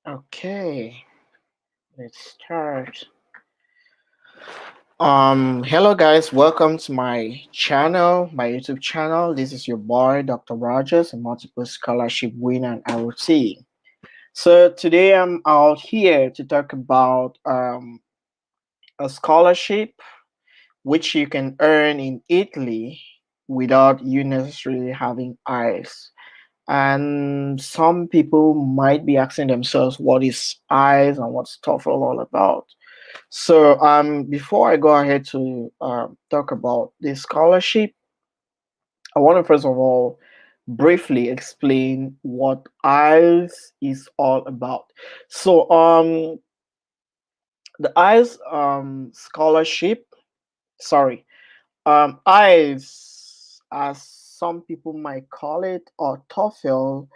Okay, let's start. Hello guys, welcome to my channel, my YouTube channel. This is your boy, Dr. Rogers, a multiple scholarship winner and ROT. So today I'm out here to talk about a scholarship which you can earn in Italy without you necessarily having IELTS. And some people might be asking themselves, what is IELTS and what's TOEFL all about? So, before I go ahead to talk about this scholarship, I want to first of all briefly explain what IELTS is all about. So, the IELTS scholarship, sorry, IELTS, as some people might call it, or TOEFL,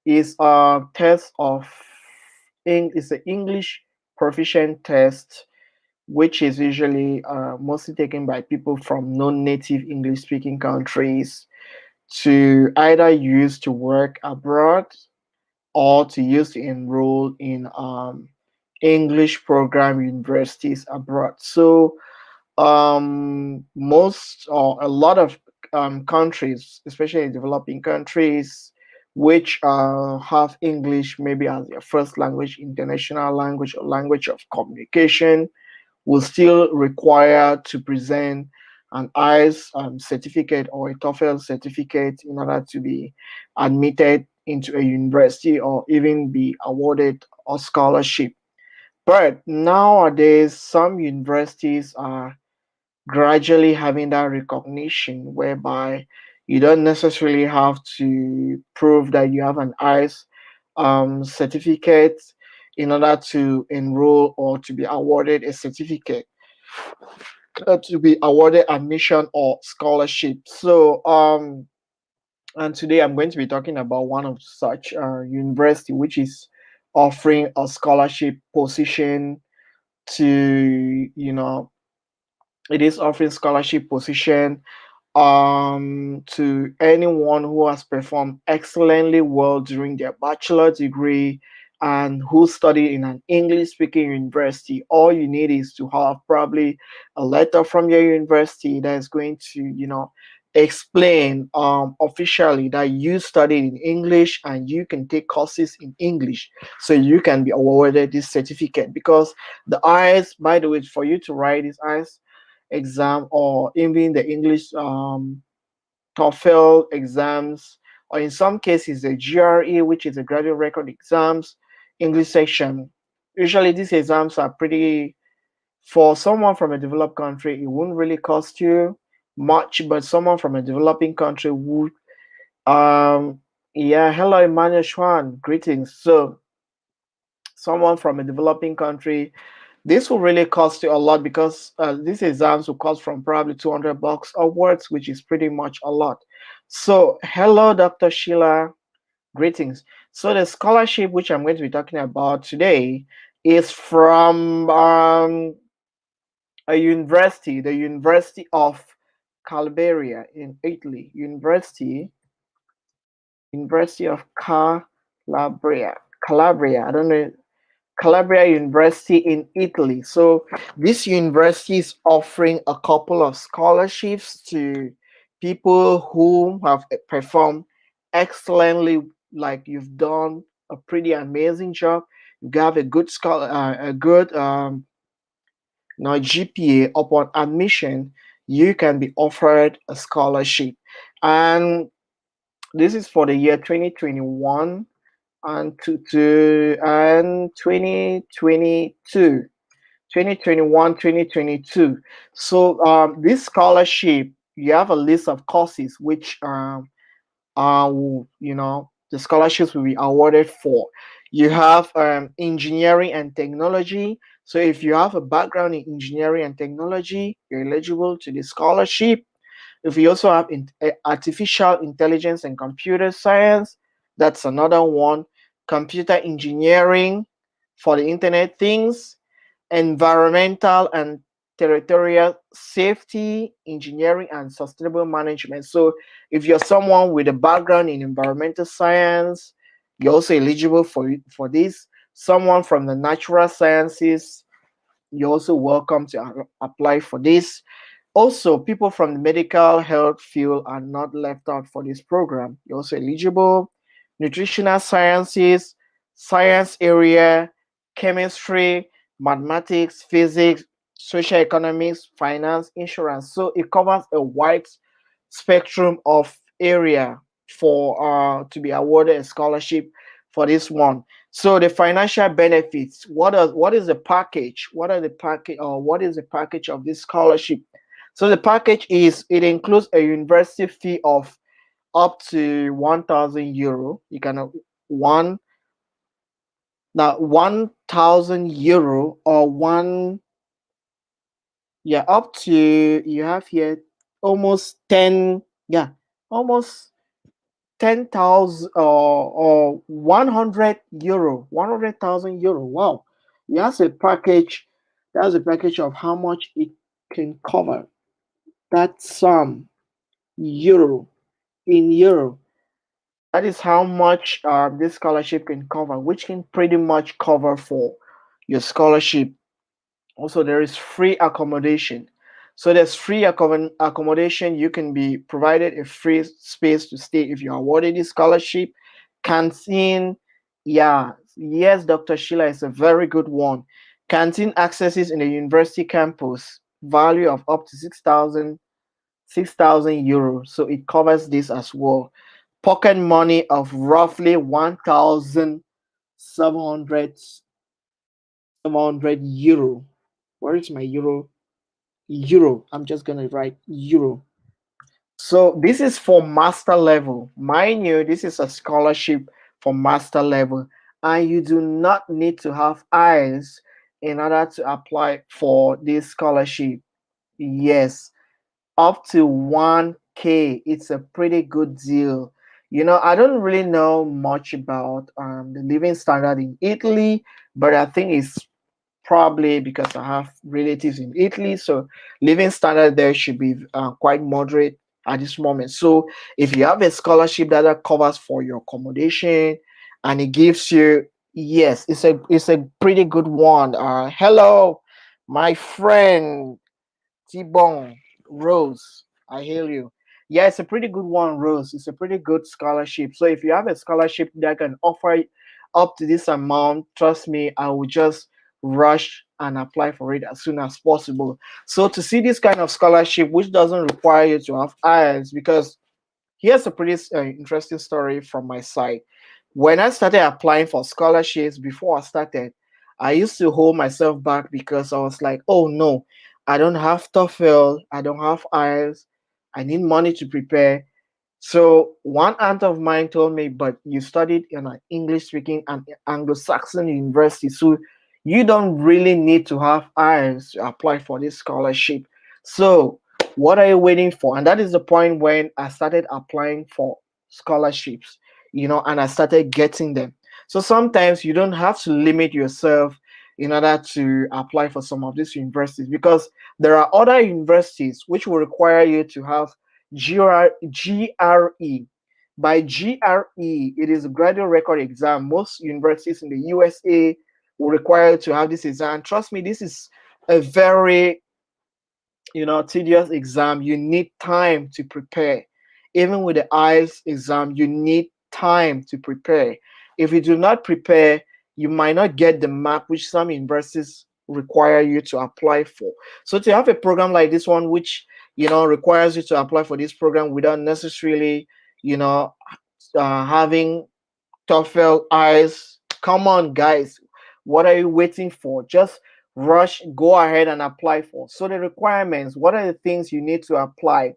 is a test of it's an English proficient test which is usually mostly taken by people from non-native English-speaking countries to either use to work abroad or to use to enroll in English program universities abroad. So most or a lot of countries, especially developing countries, which have English maybe as their first language, international language, or language of communication, will still require to present an IELTS certificate or a TOEFL certificate in order to be admitted into a university or even be awarded a scholarship. But nowadays, some universities are gradually having that recognition whereby you don't necessarily have to prove that you have an IELTS certificate in order to enroll or to be awarded a certificate, to be awarded admission or scholarship. So, and today I'm going to be talking about one of such university which is offering a scholarship position to, it is offering scholarship position to anyone who has performed excellently well during their bachelor degree and who studied in an English speaking university. All you need is to have probably a letter from your university that is going to, explain officially that you studied in English and you can take courses in English so you can be awarded this certificate. Because the IELTS, by the way, for you to write this IELTS exam or even the English TOEFL exams, or in some cases the GRE, which is a graduate record exams, English section. Usually these exams are pretty, for someone from a developed country, it wouldn't really cost you much, but someone from a developing country would. Yeah, hello, Emmanuel Schwan, greetings. So, someone from a developing country, this will really cost you a lot because these exams will cost from probably $200 upwards, which is pretty much a lot. So, hello, Dr. Sheila. Greetings. So, the scholarship which I'm going to be talking about today is from a university, the University of Calabria in Italy. University of Calabria. Calabria. I don't know, Calabria University in Italy. So this university is offering a couple of scholarships to people who have performed excellently, like you've done a pretty amazing job. You have a good a good GPA upon admission. You can be offered a scholarship, and this is for the year 2021 and to and 2022, 2021, 2022. So this scholarship, you have a list of courses which the scholarships will be awarded for. You have engineering and technology. So if you have a background in engineering and technology, you're eligible to the scholarship. If you also have artificial intelligence and computer science, that's another one. Computer engineering for the internet things, environmental and territorial safety, engineering, and sustainable management. So if you're someone with a background in environmental science, you're also eligible for this. Someone from the natural sciences, you're also welcome to apply for this. Also, people from the medical health field are not left out for this program. You're also eligible. Nutritional sciences, science area, chemistry, mathematics, physics, social economics, finance, insurance. So it covers a wide spectrum of area for to be awarded a scholarship for this one. So the financial benefits, what is the package? What are the package or what is the package of this scholarship? So the package is it includes a university fee of up to 1,000 euro. You can one now 1,000 euro or one, yeah, up to, you have here almost 10, yeah, almost 10,000 or 100 euro, 100,000 euro. Wow, that's a package. That's a package of how much it can cover. That sum, euro, in euro. That is how much this scholarship can cover, which can pretty much cover for your scholarship. Also, there is free accommodation. So there's free accommodation. You can be provided a free space to stay if you're awarded this scholarship. Canteen, yeah, yes, Dr. Sheila is a very good one. Canteen accesses in the university campus, value of up to 6,000 euros. So it covers this as well. Pocket money of roughly 1,700 euro. Where is my euro? Euro. I'm just gonna write euro. So this is for master level. Mind you, this is a scholarship for master level, and you do not need to have eyes in order to apply for this scholarship. Yes, up to 1K. It's a pretty good deal. I don't really know much about the living standard in Italy, but I think it's probably because I have relatives in Italy, so living standard there should be quite moderate at this moment. So if you have a scholarship that covers for your accommodation and it gives you, yes, it's a pretty good one. Hello, my friend T-Bone, Rose, I hail you. Yeah, it's a pretty good one, Rose. It's a pretty good scholarship. So if you have a scholarship that can offer up to this amount, trust me, I will just rush and apply for it as soon as possible. So to see this kind of scholarship, which doesn't require you to have IELTS, because here's a pretty interesting story from my side. When I started applying for scholarships, before I started, I used to hold myself back because I was like, oh no, I don't have TOEFL, I don't have IELTS, I need money to prepare. So one aunt of mine told me, but you studied in an English speaking and Anglo-Saxon university, so you don't really need to have IELTS to apply for this scholarship. So what are you waiting for? And that is the point when I started applying for scholarships, and I started getting them. So sometimes you don't have to limit yourself in order to apply for some of these universities, because there are other universities which will require you to have GRE. By GRE, it is a graduate record exam. Most universities in the USA will require you to have this exam. Trust me, this is a very tedious exam. You need time to prepare. Even with the IELTS exam, you need time to prepare. If you do not prepare, you might not get the mark which some universities require you to apply for. So to have a program like this one, which requires you to apply for this program without necessarily, having TOEFL, eyes. Come on, guys. What are you waiting for? Just rush, go ahead and apply for. So the requirements, what are the things you need to apply?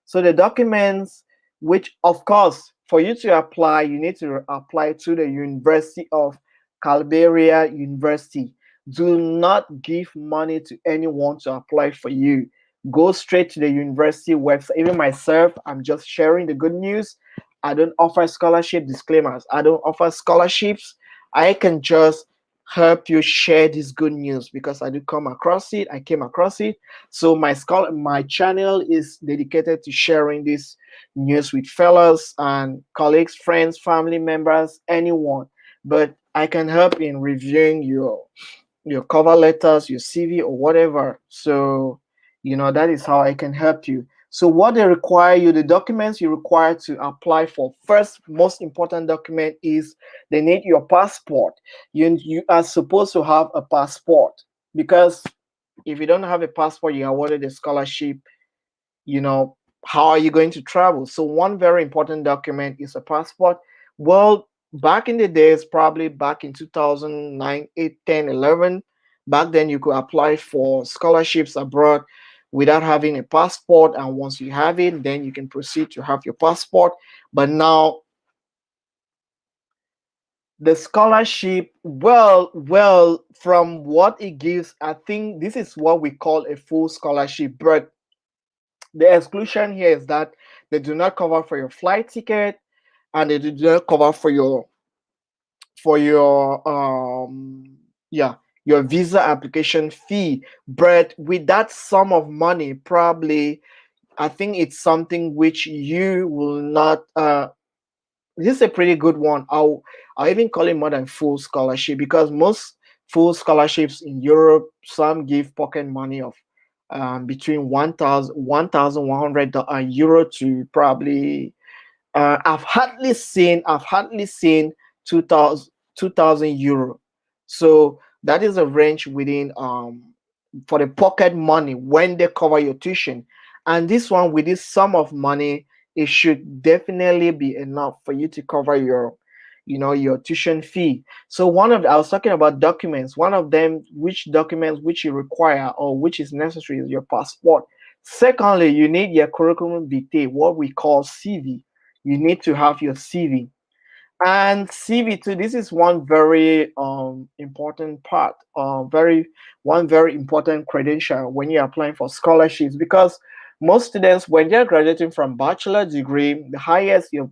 So the documents, which of course, for you to apply, you need to apply to the University of Calabria University. Do not give money to anyone to apply for you. Go straight to the university website. Even myself, I'm just sharing the good news. I don't offer scholarship disclaimers. I don't offer scholarships. I can just help you share this good news because I do come across it. I came across it. So my channel is dedicated to sharing this news with fellows and colleagues, friends, family members, anyone. But I can help in reviewing your cover letters, your CV, or whatever. So, that is how I can help you. So, what they require you, the documents you require to apply for, first, most important document is they need your passport. You are supposed to have a passport, because if you don't have a passport, you are awarded a scholarship. you know how are you going to travel? So one very important document is a passport. Well, back in the days, probably back in 2009, 8, 10, 11, back then you could apply for scholarships abroad without having a passport, and once you have it, then you can proceed to have your passport. But now the scholarship, well, from what it gives, I think this is what we call a full scholarship. But the exclusion here is that they do not cover for your flight ticket, and they do not cover for your yeah, your visa application fee. But with that sum of money, probably I think it's something which you will not this is a pretty good one. I'll even call it more than full scholarship, because most full scholarships in Europe, some give pocket money of between 1,100 euro to probably I've hardly seen 2,000 euro. So that is a range within for the pocket money when they cover your tuition. And this one, with this sum of money, it should definitely be enough for you to cover your tuition fee. So I was talking about documents. One of them, which documents which you require or which is necessary, is your passport. Secondly, you need your curriculum vitae, what we call CV. You need to have your CV. And CV too, this is one very important part, very important credential when you're applying for scholarships, because most students, when they're graduating from bachelor degree, the highest your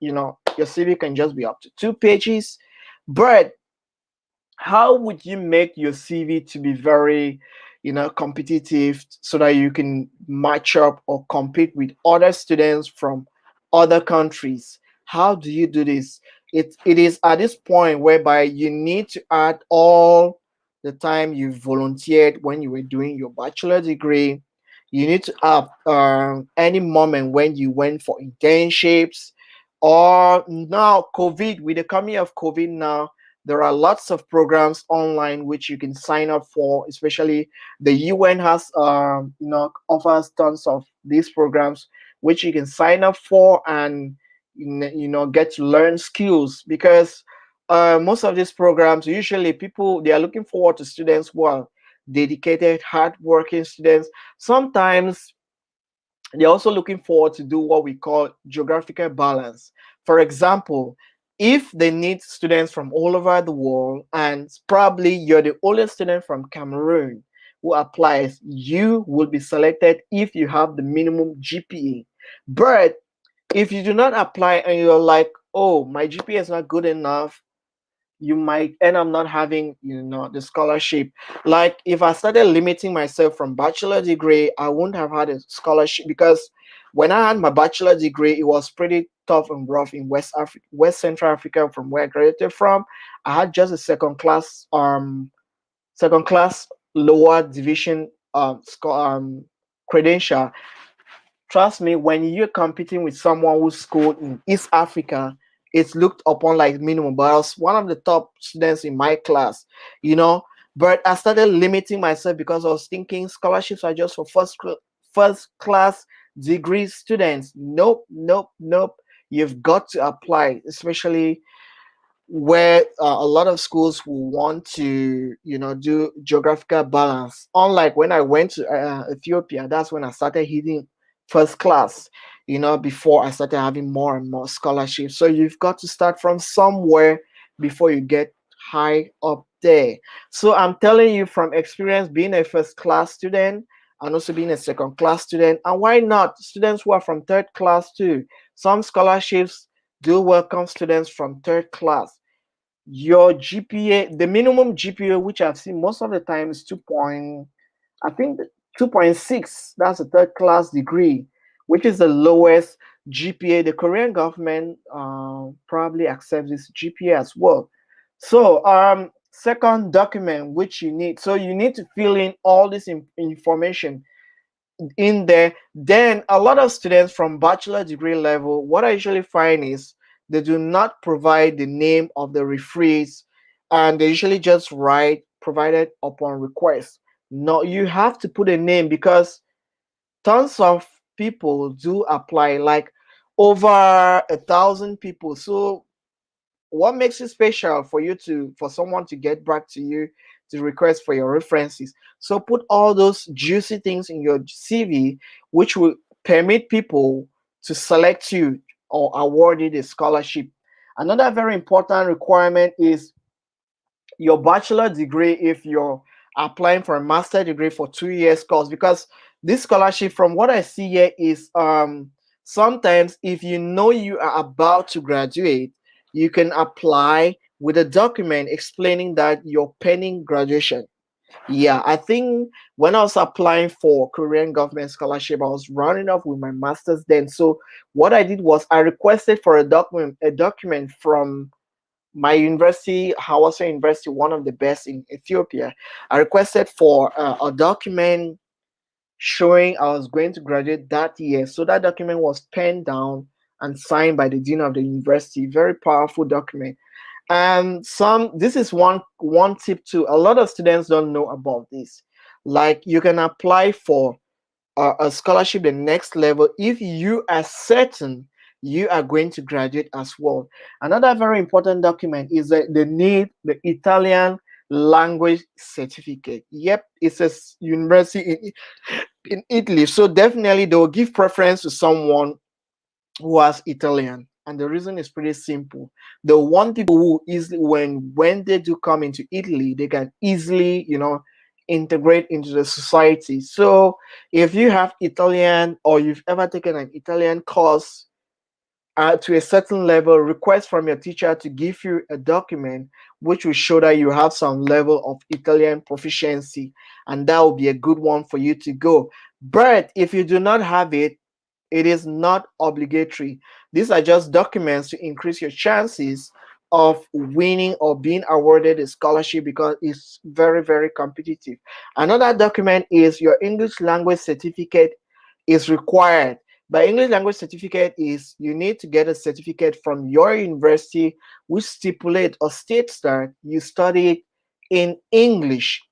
CV can just be up to 2 pages. But how would you make your CV to be very, competitive, so that you can match up or compete with other students from other countries? How do you do this? It is at this point whereby you need to add all the time you volunteered when you were doing your bachelor degree. You need to add any moment when you went for internships, or now COVID, with the coming of COVID now, there are lots of programs online which you can sign up for. Especially the UN has offers tons of these programs which you can sign up for, and get to learn skills, because most of these programs, usually people, they are looking forward to students who are dedicated, hardworking students. Sometimes they're also looking forward to do what we call geographical balance. For example, if they need students from all over the world, and probably you're the only student from Cameroon who applies, you will be selected if you have the minimum GPA. But if you do not apply and you're like, oh, my GPA is not good enough, you might end up not having the scholarship. Like, if I started limiting myself from bachelor degree, I wouldn't have had a scholarship, because when I had my bachelor degree, it was pretty tough and rough in West Central Africa, from where I graduated from. I had just a second class lower division credential. Trust me, when you're competing with someone who scored in East Africa, it's looked upon like minimum. But I was one of the top students in my class, you know. But I started limiting myself, because I was thinking scholarships are just for first class degree students. Nope, nope, nope. You've got to apply, especially where a lot of schools will want to do geographical balance. Unlike when I went to Ethiopia, that's when I started hitting first class, before I started having more and more scholarships. So you've got to start from somewhere before you get high up there. So I'm telling you from experience, being a first class student and also being a second class student, and why not students who are from third class too. Some scholarships do welcome students from third class. Your GPA, the minimum GPA, which I've seen most of the time, is I think 2.6. That's a third class degree, which is the lowest GPA. The Korean government probably accepts this GPA as well. So, second document which you need. So you need to fill in all this information in there. Then a lot of students from bachelor degree level, what I usually find is they do not provide the name of the referees, and they usually just write provided upon request. No, you have to put a name because tons of people do apply, like over 1,000 people. So what makes it special for you to for someone to get back to you to request for your references? So put all those juicy things in your CV which will permit people to select you or award you the scholarship. Another very important requirement is your bachelor degree if you're applying for a master degree for 2 years course, because this scholarship, from what I see here, is sometimes if you know you are about to graduate, you can apply with a document explaining that you're pending graduation. Yeah, I think when I was applying for Korean government scholarship, I was running off with my master's then. So what I did was I requested for a document from my university, Hawassa University, one of the best in Ethiopia. I requested for a document showing I was going to graduate that year. So that document was penned down and signed by the dean of the university. Very powerful document. And this is one tip too. A lot of students don't know about this. Like you can apply for a scholarship the next level if you are certain you are going to graduate as well. Another very important document is that they need the Italian language certificate. Yep, it's a university in Italy, so definitely they will give preference to someone who has Italian. And the reason is pretty simple. They want people who easily, when they do come into Italy, they can easily, integrate into the society. So if you have Italian or you've ever taken an Italian course to a certain level, request from your teacher to give you a document which will show that you have some level of Italian proficiency, and that will be a good one for you to go. But if you do not have it, it is not obligatory. These are just documents to increase your chances of winning or being awarded a scholarship because it's very, very competitive. Another document is your English language certificate is required. By English language certificate is you need to get a certificate from your university which stipulate or states that you studied in English.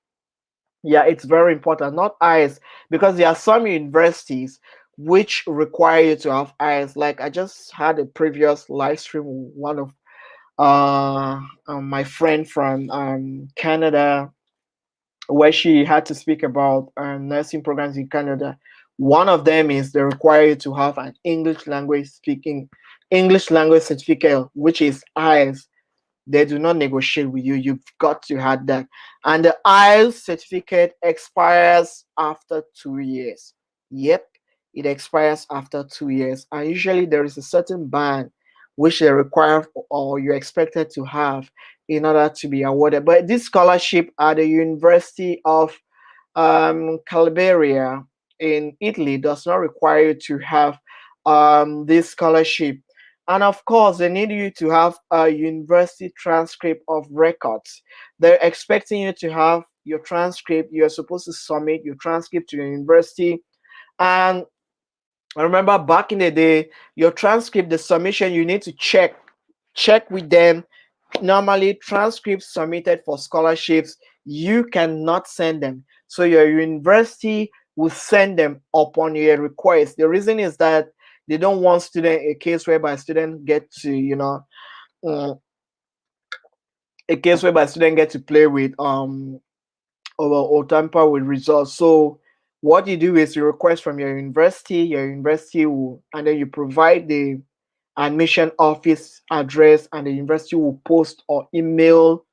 Yeah, it's very important, not IELTS, because there are some universities which require you to have IELTS. Like I just had a previous live stream with one of my friend from Canada, where she had to speak about nursing programs in Canada. One of them is they require you to have an English language certificate, which is IELTS. They do not negotiate with you. You've got to have that. And the IELTS certificate expires after 2 years. Yep, it expires after 2 years. And usually there is a certain band which they require or you're expected to have in order to be awarded. But this scholarship at the University of Calabria in Italy does not require you to have this scholarship. And of course, they need you to have a university transcript of records. They're expecting you to have your transcript. You're supposed to submit your transcript to your university. And I remember back in the day, your transcript, the submission, you need to check with them. Normally transcripts submitted for scholarships, you cannot send them, so your university will send them upon your request. The reason is that they don't want a case whereby student get to uh, a case whereby student get to play with or tamper with results. So what you do is you request from your university will, and then you provide the admission office address, and the university will post or email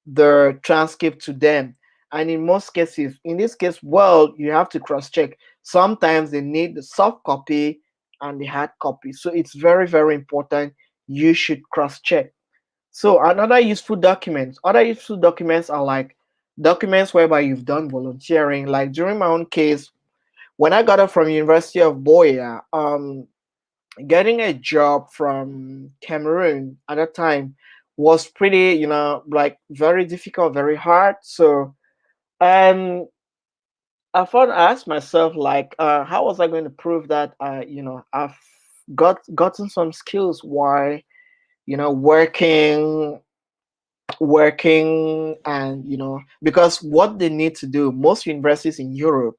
the transcript to them. And in most cases, in this case, well, you have to cross check. Sometimes they need the soft copy and the hard copy. So it's very, very important. You should cross check. So other useful documents are like documents whereby you've done volunteering. Like during my own case, when I got up from University of Boya, getting a job from Cameroon at that time was pretty, like very difficult, very hard. So, um, I asked myself, like, how was I going to prove that I've gotten some skills while working, and because what they need to do, most universities in Europe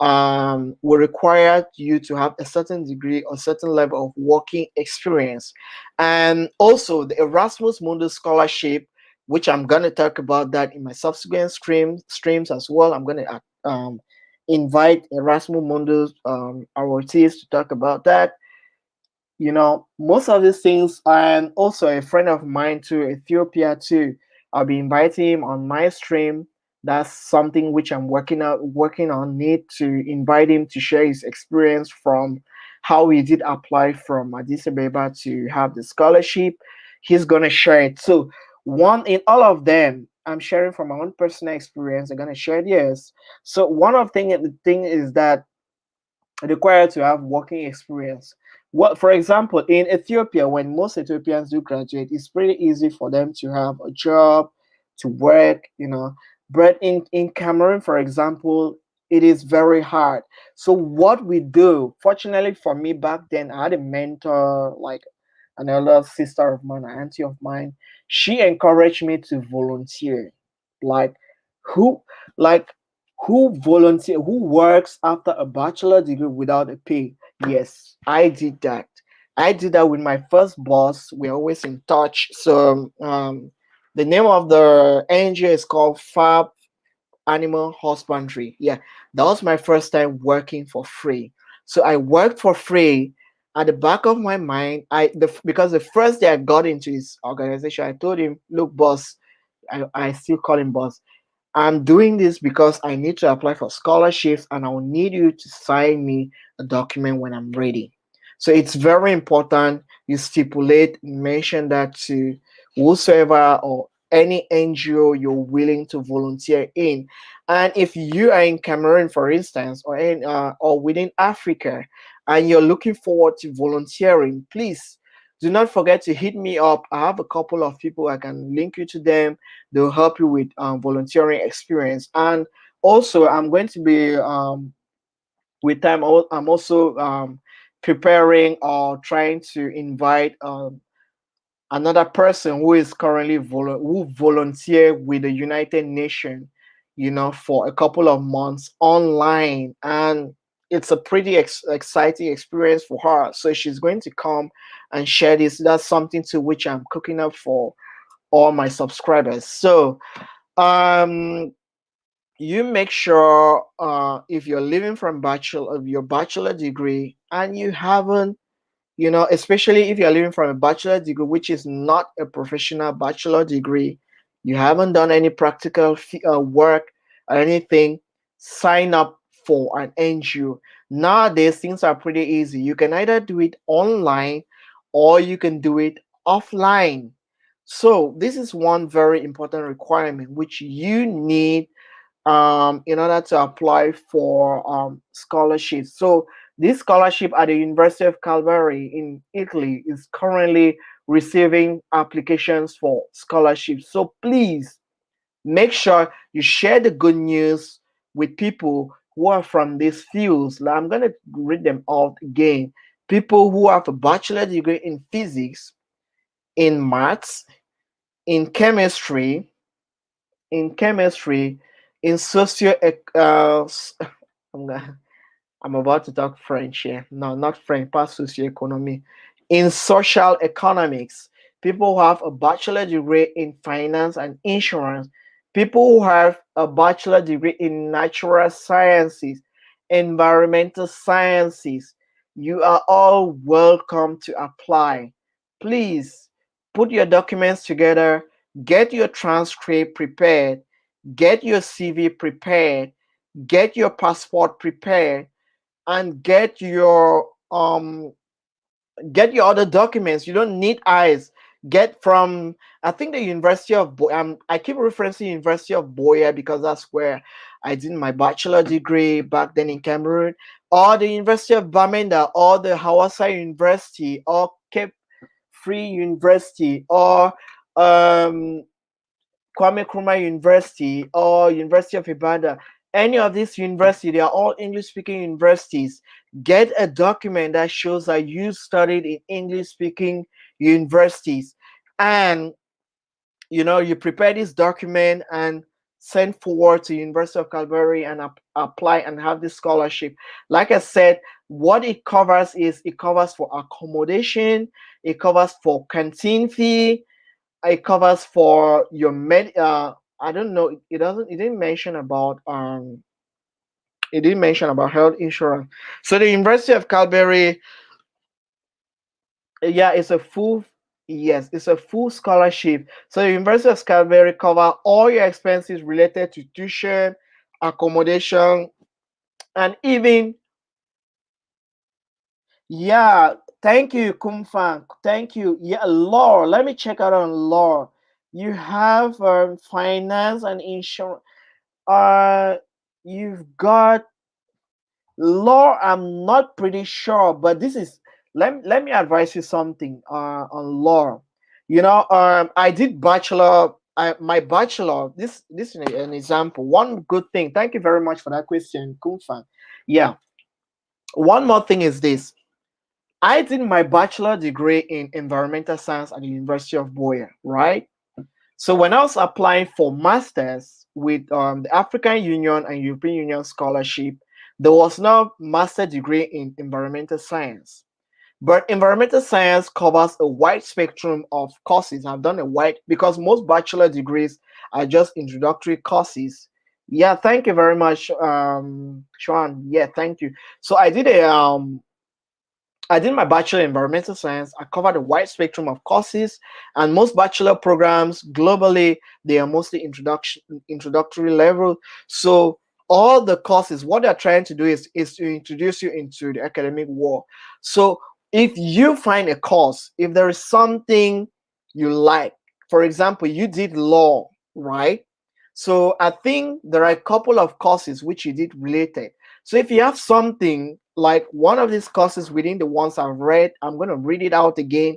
will require you to have a certain degree or certain level of working experience. And also the Erasmus Mundus scholarship, which I'm going to talk about that in my subsequent streams as well. I'm going to invite Erasmus Mundus ROTs to talk about that. Most of these things. And also a friend of mine to Ethiopia too, I'll be inviting him on my stream. That's something which I'm working on. Need to invite him to share his experience from how he did apply from Addis Ababa to have the scholarship. He's gonna share it. So one in all of them, I'm sharing from my own personal experience. I'm gonna share theirs. So one of the thing is that required to have working experience. What, for example, in Ethiopia, when most Ethiopians do graduate, it's pretty easy for them to have a job, to work, But in Cameroon, for example, it is very hard. So what we do, fortunately for me back then, I had a mentor, like an elder sister of mine, an auntie of mine. She encouraged me to volunteer. Like who like who volunteer who works after a bachelor degree without a pay? Yes, I did that. I did that with my first boss. We're always in touch. So the name of the NGO is called Fab Animal Husbandry. Yeah, that was my first time working for free. So I worked for free. At the back of my mind, because the first day I got into his organization, I told him, "Look, boss," I still call him boss. "I'm doing this because I need to apply for scholarships, and I'll need you to sign me a document when I'm ready." So it's very important you stipulate, mention that to whosoever or any NGO you're willing to volunteer in. And if you are in Cameroon, for instance, or within Africa, and you're looking forward to volunteering, please do not forget to hit me up. I have a couple of people I can link you to them. They'll help you with volunteering experience. And also, I'm going to be with time. I'm also preparing or trying to invite another person who is currently who volunteer with the United Nations, for a couple of months online, and it's a pretty exciting experience for her. So she's going to come and share this. That's something to which I'm cooking up for all my subscribers. So um you make sure, if you're living from bachelor of your bachelor degree and you haven't, especially if you're living from a bachelor degree which is not a professional bachelor degree, you haven't done any practical work or anything, sign up for an NGO. Nowadays things are pretty easy. You can either do it online or you can do it offline. So this is one very important requirement which you need in order to apply for scholarships. So this scholarship at the University of Calvary in Italy is currently receiving applications for scholarships. So please make sure you share the good news with people who are from these fields. Like, I'm going to read them out again. People who have a bachelor degree in physics, in maths, in chemistry, in chemistry, in socio I'm, I'm about to talk French here. No, not French, pas socioeconomy. In social economics, people who have a bachelor degree in finance and insurance, people who have a bachelor degree in natural sciences, environmental sciences, you are all welcome to apply. Please put your documents together, get your transcript prepared, get your CV prepared, get your passport prepared, and get your other documents. You don't need eyes. Get from, I think, the University of I keep referencing University of Boya because that's where I did my bachelor degree back then in Cameroon, or the University of Bamenda, or the Hawassa University, or Cape Free University, or um Kwame Nkrumah University or University of Ibadan, any of these universities, they are all English speaking universities. Get a document that shows that you studied in English speaking universities, and you prepare this document and send forward to University of Calgary and apply and have this scholarship. Like I said, what it covers is it covers for accommodation, it covers for canteen fee, it covers for your I don't know, it didn't mention about health insurance. So the University of Calgary, yeah, it's a full, yes, it's a full scholarship. So the University of Calgary cover all your expenses related to tuition, accommodation, and even, yeah, thank you, Kumfan, thank you. Yeah, law, let me check out on law. You have finance and insurance. uh you've got law. I'm not pretty sure, but this is, let me advise you something on law. I did bachelor. My bachelor, this is an example. One good thing, thank you very much for that question, Kumfan. Yeah, one more thing is this. I did my bachelor degree in environmental science at the University of Boyer, right? So when I was applying for masters with the African Union and European Union scholarship, there was no master degree in environmental science. But environmental science covers a wide spectrum of courses. I've done a wide, because most bachelor degrees are just introductory courses. Yeah, thank you very much, Sean. Yeah, thank you. So I did my bachelor in environmental science. I covered a wide spectrum of courses, and most bachelor programs globally, they are mostly introductory level. So all the courses, what they're trying to do is to introduce you into the academic world. So if you find a course, if there is something you like, for example, you did law, right? So I think there are a couple of courses which you did related. So if you have something like one of these courses within the ones I've read, I'm going to read it out again.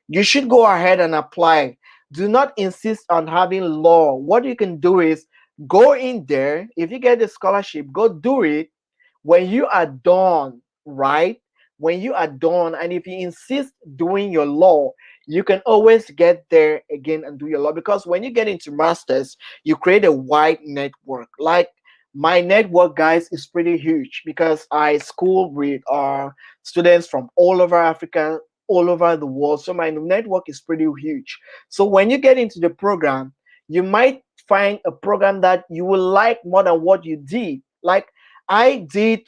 You should go ahead and apply. Do not insist on having law. What you can do is go in there. If you get the scholarship, go do it. When you are done, right? When you are done, and if you insist doing your law, you can always get there again and do your law. Because when you get into masters, you create a wide network. Like my network, guys, is pretty huge because I school with students from all over Africa, all over the world. So my network is pretty huge. So when you get into the program, you might find a program that you will like more than what you did. Like I did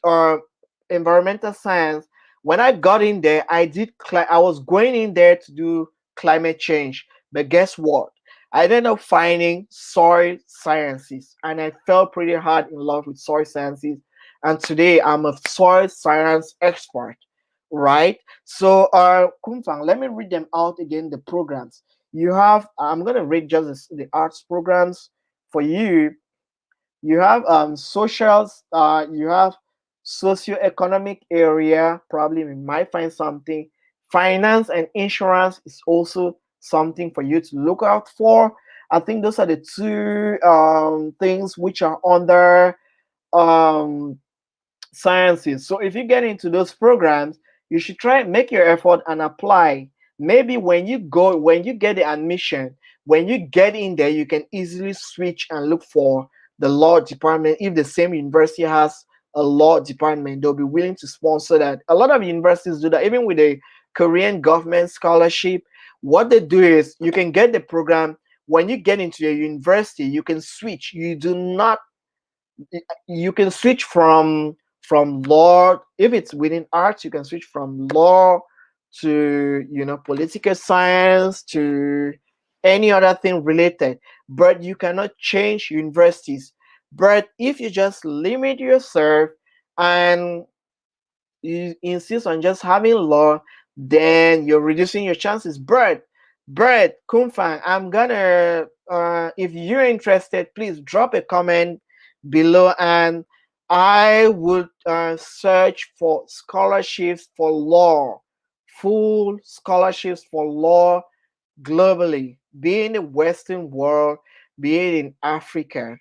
environmental science. When I got in there, I was going in there to do climate change. But guess what? I ended up finding soil sciences, and I fell pretty hard in love with soil sciences. And today I'm a soil science expert, right? So, Kumfang, let me read them out again. The programs you have, I'm gonna read just the arts programs for you. You have socials, you have socio-economic area, probably we might find something. Finance and insurance is also something for you to look out for. I think those are the two things which are under um sciences. So if you get into those programs, you should try and make your effort and apply. Maybe when you get the admission, when you get in there, you can easily switch and look for the law department. If the same university has a law department, they'll be willing to sponsor that. A lot of universities do that, even with a Korean government scholarship. What they do is you can get the program. When you get into your university, you can switch. You can switch from law. If it's within arts, you can switch from law to political science to any other thing related, but you cannot change universities. But if you just limit yourself and you insist on just having law, then you're reducing your chances. Brett Kumfang, I'm gonna if you're interested, please drop a comment below, and I would search for scholarships for law, full scholarships for law globally. be in the Western world, be it in Africa.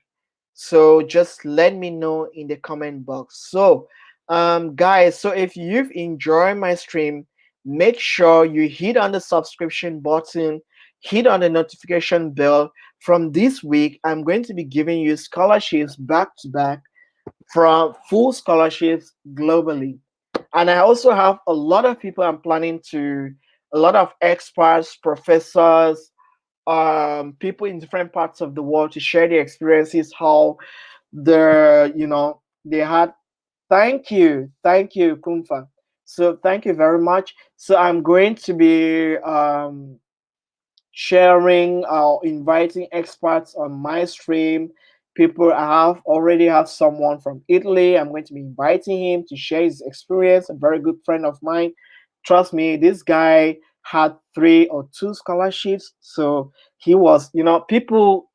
So just let me know in the comment box. So, guys, so if you've enjoyed my stream, make sure you hit on the subscription button, hit on the notification bell. From this week, I'm going to be giving you scholarships back to back from full scholarships globally. And I also have a lot of people I'm planning to, a lot of experts, professors, people in different parts of the world to share their experiences, how they had. Thank you, Kumfa. So thank you very much. So I'm going to be sharing or inviting experts on my stream. People, I have already have someone from Italy. I'm going to be inviting him to share his experience. A very good friend of mine. Trust me, this guy had three or two scholarships. So he was, people,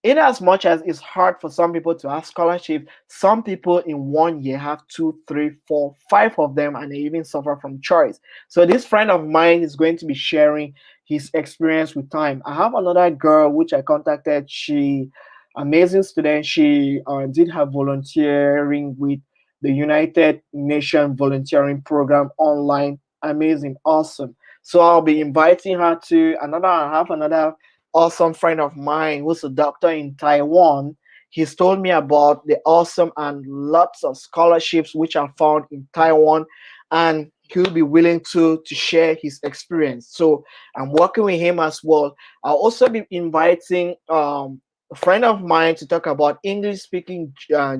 in as much as it's hard for some people to have scholarship, some people in 1 year have two, three, four, five of them, and they even suffer from choice. So this friend of mine is going to be sharing his experience with time. I have another girl which I contacted. She amazing student. She did her volunteering with the United Nations volunteering program online. Amazing, awesome. So I'll be inviting her to another. I have another awesome friend of mine who's a doctor in Taiwan. He's told me about the awesome and lots of scholarships which are found in Taiwan, and he'll be willing to share his experience. So I'm working with him as well. I'll also be inviting a friend of mine to talk about English speaking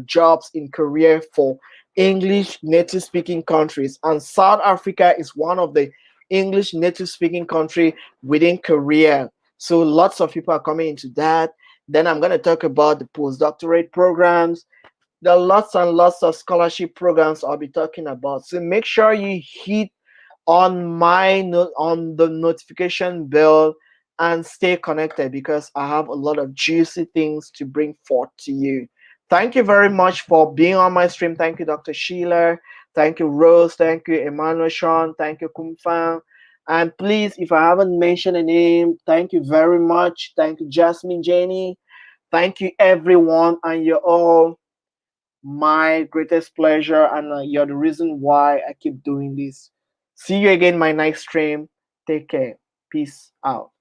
jobs in Korea for English native speaking countries. And South Africa is one of the English native speaking country within Korea. So lots of people are coming into that. Then I'm going to talk about the postdoctorate programs. There are lots and lots of scholarship programs I'll be talking about. So make sure you hit on the notification bell and stay connected, because I have a lot of juicy things to bring forth to you. Thank you very much for being on my stream. Thank you, Dr. Sheila. Thank you, Rose. Thank you, Emmanuel Sean. Thank you, Kumfang. And please, if I haven't mentioned a name, thank you very much. Thank you, Jasmine Jenny. Thank you, everyone. And you're all my greatest pleasure. And you're the reason why I keep doing this. See you again, my next stream. Take care. Peace out.